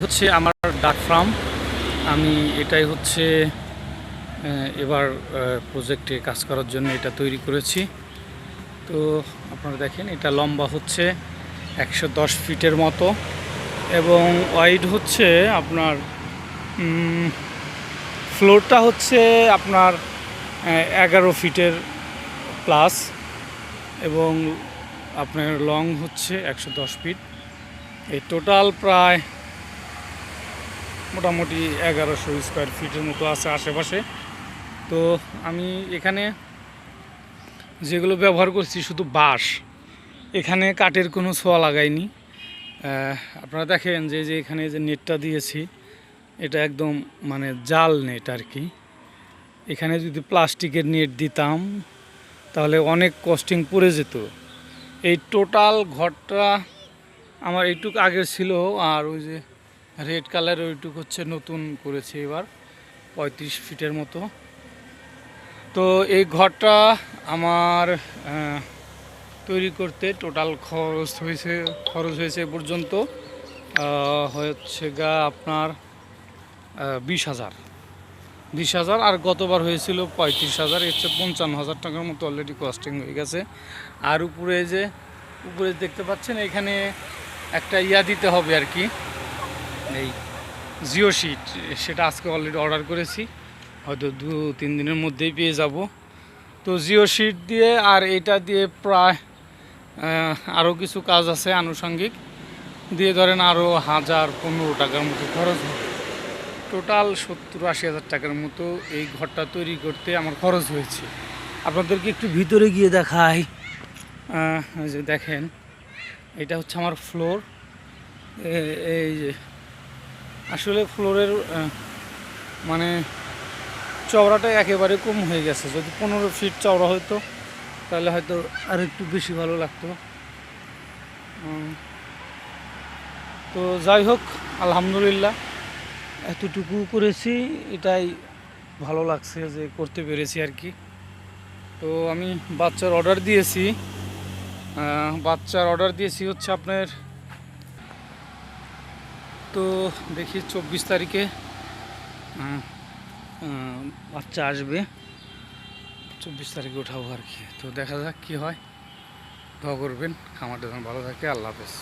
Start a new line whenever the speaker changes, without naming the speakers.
হচ্ছে আমার ডাক ফার্ম। আমি এটাই হচ্ছে এবার প্রজেক্টে কাজ করার জন্য এটা তৈরি করেছি। তো আপনারা দেখেন এটা লম্বা হচ্ছে 110 ফিটের মতো এবং ওয়াইড হচ্ছে আপনার ফ্লোরটা হচ্ছে আপনার 11 ফিটের প্লাস এবং আপনার লং হচ্ছে 110 ফিট। এই টোটাল প্রায় মোটামুটি 1100 স্কোয়ার ফিটের মতো আছে আশেপাশে। তো আমি এখানে যেগুলো ব্যবহার করছি শুধু বাঁশ, এখানে কাঠের কোনো ছোঁয়া লাগাইনি। আপনারা দেখেন যে এখানে যে নেটটা দিয়েছি এটা একদম মানে জাল নেট আর কি। এখানে যদি প্লাস্টিকের নেট দিতাম তাহলে অনেক কস্টিং পড়ে যেত। এই টোটাল ঘরটা আমার এইটুক আগে ছিল, আর ওই যে রেড কালার ওইটুক হচ্ছে নতুন করেছে এবার 35 ফিটের মতো। তো এই ঘরটা আমার তৈরি করতে টোটাল খরচ হয়েছে এ পর্যন্ত হচ্ছে আপনার 20,000 আর গতবার হয়েছিল 35,000। হচ্ছে 55,000 টাকার মতো অলরেডি কস্টিং হয়ে গেছে। আর উপরে দেখতে পাচ্ছেন এখানে একটা দিতে হবে আর কি, এই জিও শিট, সেটা আজকে অলরেডি অর্ডার করেছি, হয়তো 2-3 দিনের মধ্যেই পেয়ে যাব। তো জিও শিট দিয়ে আর এটা দিয়ে প্রায় আরও কিছু কাজ আছে আনুষঙ্গিক দিয়ে ধরেন আরও 1,015 টাকার মতো খরচ হবে। টোটাল 70-80 হাজার টাকার মতো এই ঘরটা তৈরি করতে আমার খরচ হয়েছে। আপনাদেরকে একটু ভিতরে গিয়ে দেখাই। যে দেখেন এটা হচ্ছে আমার ফ্লোর। এই যে আসলে ফ্লোরের মানে চওড়াটা একেবারে কম হয়ে গেছে। যদি 15 ফিট চওড়া হতো তাহলে হয়তো আর একটু বেশি ভালো লাগতো। তো যাই হোক, আলহামদুলিল্লাহ এতটুকু করেছি, এটাই ভালো লাগছে যে করতে পেরেছি আর কি। তো আমি বাচ্চার অর্ডার দিয়েছি হচ্ছে আপনার, তো দেখি 24 তারিখে বাচ্চা আসবে, 24 তারিখে উঠাবো আর কি। তো দেখা যাক কি হয়, দোয়া করবেন, খামারটা যেন ভালো থাকে। আল্লাহ হাফেজ।